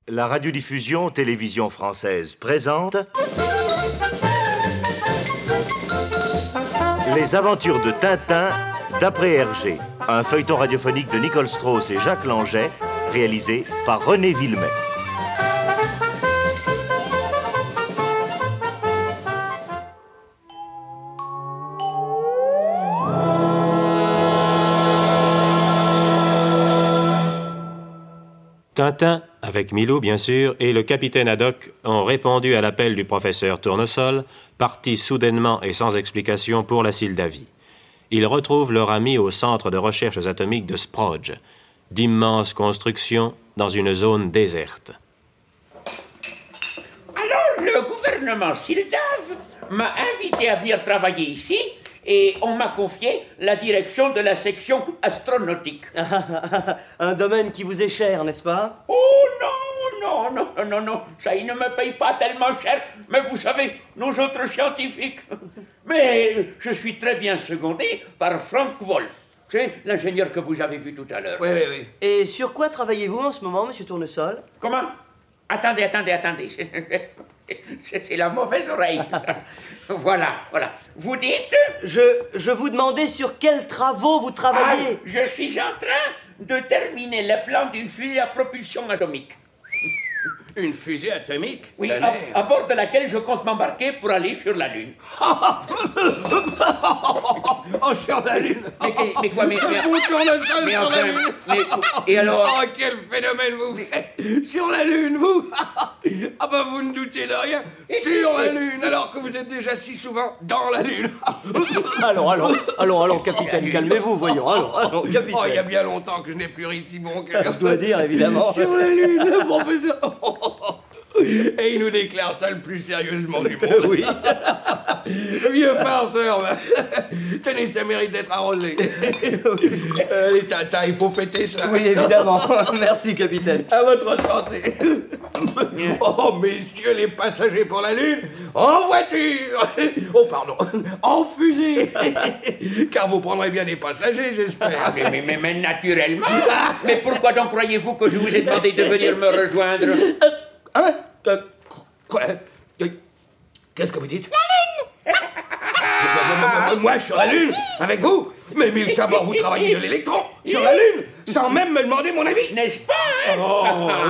La radiodiffusion télévision française présente Les aventures de Tintin d'après Hergé, un feuilleton radiophonique de Nicole Strauss et Jacques Langeais, réalisé par René Villemet. Tintin, avec Milou bien sûr, et le capitaine Haddock ont répondu à l'appel du professeur Tournesol, parti soudainement et sans explication pour la Syldavie. Ils retrouvent leur ami au centre de recherches atomiques de Sprogge, d'immenses constructions dans une zone déserte. Alors, le gouvernement Syldave m'a invité à venir travailler ici et on m'a confié la direction de la section astronautique. Un domaine qui vous est cher, n'est-ce pas? Oh non, ça il ne me paye pas tellement cher, mais vous savez, nous autres scientifiques. Mais je suis très bien secondé par Frank Wolf, c'est l'ingénieur que vous avez vu tout à l'heure. Oui. Et sur quoi travaillez-vous en ce moment, monsieur Tournesol? Comment? Attendez. C'est la mauvaise oreille. Voilà. Vous dites? Je vous demandais sur quels travaux vous travaillez. Je suis en train de terminer le plan d'une fusée à propulsion atomique. Une fusée atomique? Oui, à bord de laquelle je compte m'embarquer pour aller sur la Lune. Oh, sur la Lune! Mais quoi, mais... Ce bout Tournesol sur la Lune! Et alors? Oh, quel phénomène vous faites! Sur la Lune, vous! Ah bah, vous ne doutez de rien! Sur la Lune, alors que vous êtes déjà si souvent dans la Lune! Allons, capitaine, calmez-vous, voyons. Allons, capitaine. Oh, il y a bien longtemps que je n'ai plus ri si bon que... Je dois dire, évidemment. Sur la Lune, le professeur... Et il nous déclare ça le plus sérieusement du monde. Oui. Vieux farceur. Tenez, ça mérite d'être arrosé. Les Tintin, il faut fêter ça. Oui, évidemment. Merci, capitaine. À votre santé. Oh, messieurs les passagers pour la Lune, en voiture. Oh, pardon, en fusée. Car vous prendrez bien des passagers, j'espère. Mais naturellement. Mais pourquoi donc croyez-vous que je vous ai demandé de venir me rejoindre? Hein? Quoi? Qu'est-ce que vous dites? La Lune! Moi, sur la Lune? Avec vous? Mais mille sabords, vous travaillez de l'électron! Sur la Lune? Sans même me demander mon avis? N'est-ce pas? Oh,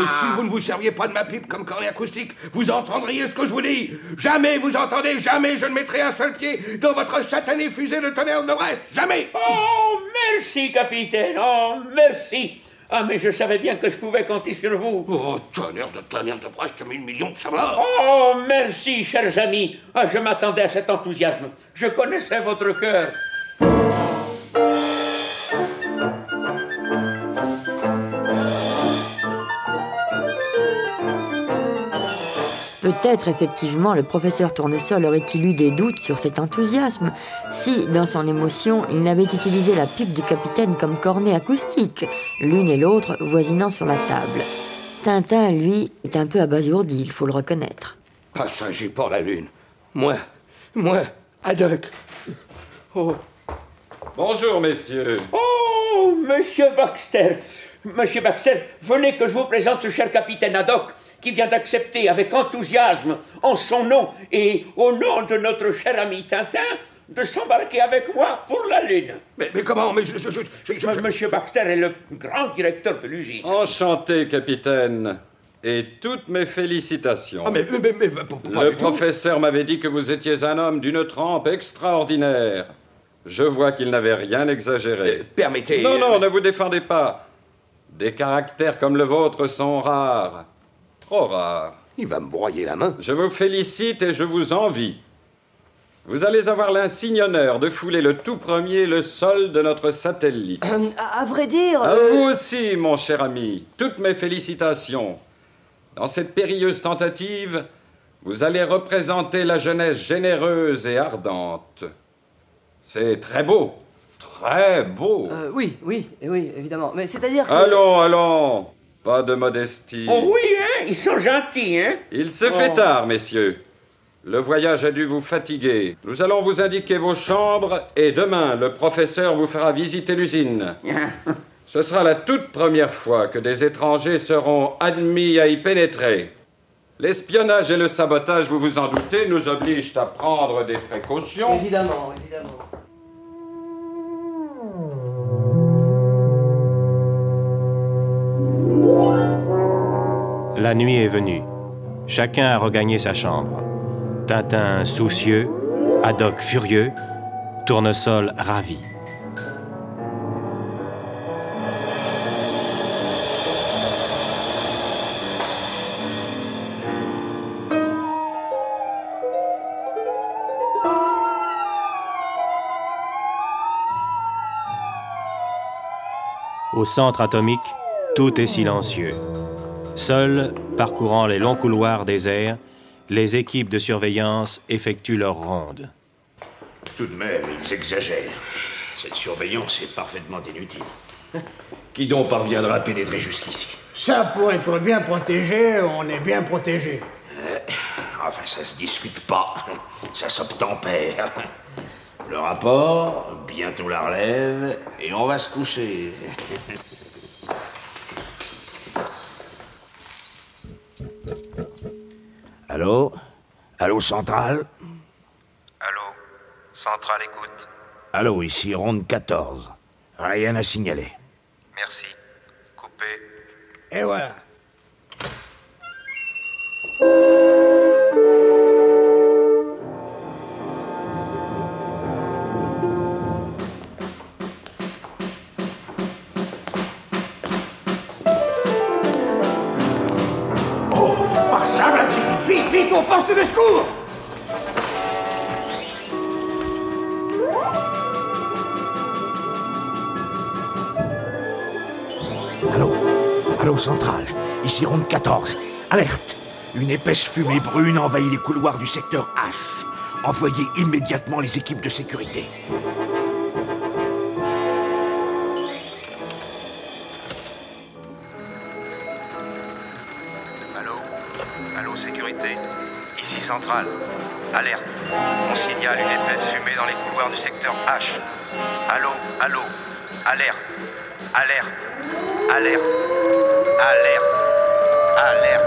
si vous ne vous serviez pas de ma pipe comme cornet acoustique, vous entendriez ce que je vous dis. Jamais vous entendez, jamais je ne mettrai un seul pied dans votre satanée fusée de tonnerre de Brest. Jamais! Oh, merci, capitaine. Oh, merci. Ah, mais je savais bien que je pouvais compter sur vous. Oh, tonnerre de Brest, 1000 millions de sabords. Oh, merci, chers amis. Ah, je m'attendais à cet enthousiasme. Je connaissais votre cœur. Peut-être effectivement le professeur Tournesol aurait-il eu des doutes sur cet enthousiasme si, dans son émotion, il n'avait utilisé la pipe du capitaine comme cornet acoustique, l'une et l'autre voisinant sur la table. Tintin, lui, est un peu abasourdi, il faut le reconnaître. Passager pour la Lune. Moi, Haddock. Oh. Bonjour, messieurs. Oh, Monsieur Baxter. Monsieur Baxter, venez que je vous présente ce cher capitaine Haddock qui vient d'accepter avec enthousiasme, en son nom et au nom de notre cher ami Tintin, de s'embarquer avec moi pour la Lune. Mais comment? Monsieur Baxter est le grand directeur de l'usine. Enchanté, capitaine. Et toutes mes félicitations. Ah, mais le professeur m'avait dit que vous étiez un homme d'une trempe extraordinaire. Je vois qu'il n'avait rien exagéré. Permettez... Non, ne vous défendez pas. Des caractères comme le vôtre sont rares. Trop rares. Il va me broyer la main. Je vous félicite et je vous envie. Vous allez avoir l'insigne honneur de fouler le tout premier le sol de notre satellite. À vrai dire... À vous aussi, mon cher ami. Toutes mes félicitations. Dans cette périlleuse tentative, vous allez représenter la jeunesse généreuse et ardente. C'est très beau. Très beau. Oui, évidemment. Mais c'est-à-dire que... Allons. Pas de modestie. Oh oui, hein? Ils sont gentils, hein? Il se fait tard, messieurs. Le voyage a dû vous fatiguer. Nous allons vous indiquer vos chambres et demain, le professeur vous fera visiter l'usine. Ce sera la toute première fois que des étrangers seront admis à y pénétrer. L'espionnage et le sabotage, vous vous en doutez, nous obligent à prendre des précautions. Évidemment, évidemment. La nuit est venue. Chacun a regagné sa chambre. Tintin soucieux, Haddock furieux, Tournesol ravi. Au centre atomique, tout est silencieux. Seuls, parcourant les longs couloirs déserts, les équipes de surveillance effectuent leur ronde. Tout de même, ils exagèrent. Cette surveillance est parfaitement inutile. Qui donc parviendra à pénétrer jusqu'ici? Ça, pour être bien protégé, on est bien protégé. Enfin, ça se discute pas. Ça s'obtempère. Le rapport, bientôt la relève, et on va se coucher. Allô? Allô, Centrale? Allô? Centrale, écoute. Allô, ici Ronde 14. Rien à signaler. Merci. Coupé. Et voilà. Oh, par ça, Vladimir! Vite, vite, au poste de secours! Allô? Allô, Centrale. Ici Ronde 14. Alerte! Une épaisse fumée brune envahit les couloirs du secteur H. Envoyez immédiatement les équipes de sécurité. Allô? Allô, sécurité? Ici Centrale. Alerte. On signale une épaisse fumée dans les couloirs du secteur H. Allô? Allô? Alerte. Alerte. Alerte. Alerte. Alerte.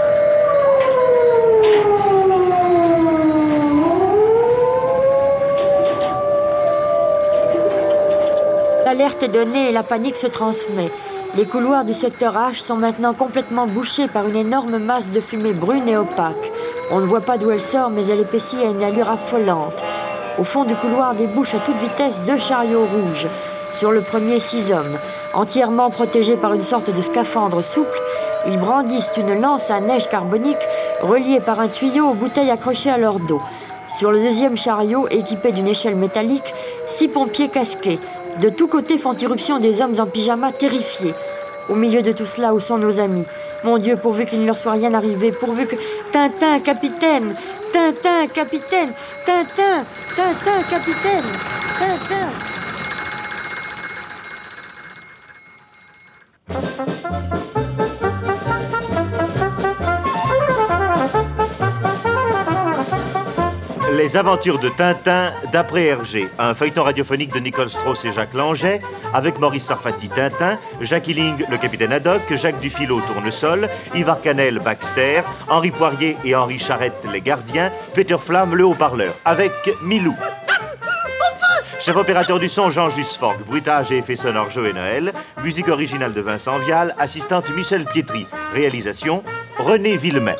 L'alerte est donnée et la panique se transmet. Les couloirs du secteur H sont maintenant complètement bouchés par une énorme masse de fumée brune et opaque. On ne voit pas d'où elle sort, mais elle épaissit à une allure affolante. Au fond du couloir débouchent à toute vitesse 2 chariots rouges. Sur le premier, 6 hommes. Entièrement protégés par une sorte de scaphandre souple, ils brandissent une lance à neige carbonique reliée par un tuyau aux bouteilles accrochées à leur dos. Sur le deuxième chariot, équipé d'une échelle métallique, 6 pompiers casqués. De tous côtés font irruption des hommes en pyjama terrifiés. Au milieu de tout cela, où sont nos amis? Mon Dieu, pourvu qu'il ne leur soit rien arrivé, pourvu que... Tintin, capitaine! Tintin, capitaine! Tintin! Tintin, capitaine! Tintin! Les aventures de Tintin d'après Hergé, un feuilleton radiophonique de Nicole Strauss et Jacques Langeais, avec Maurice Sarfati Tintin, Jacques Illing le capitaine Haddock, Jacques Dufilot Tournesol, Ivar Canel Baxter, Henri Poirier et Henri Charette les gardiens, Peter Flamme le haut-parleur, avec Milou. Chef opérateur du son, Jean-Just Forgue. Bruitage et effets sonores, Joe Noël. Musique originale de Vincent Vial. Assistante, Michel Pietri. Réalisation, René Villemet.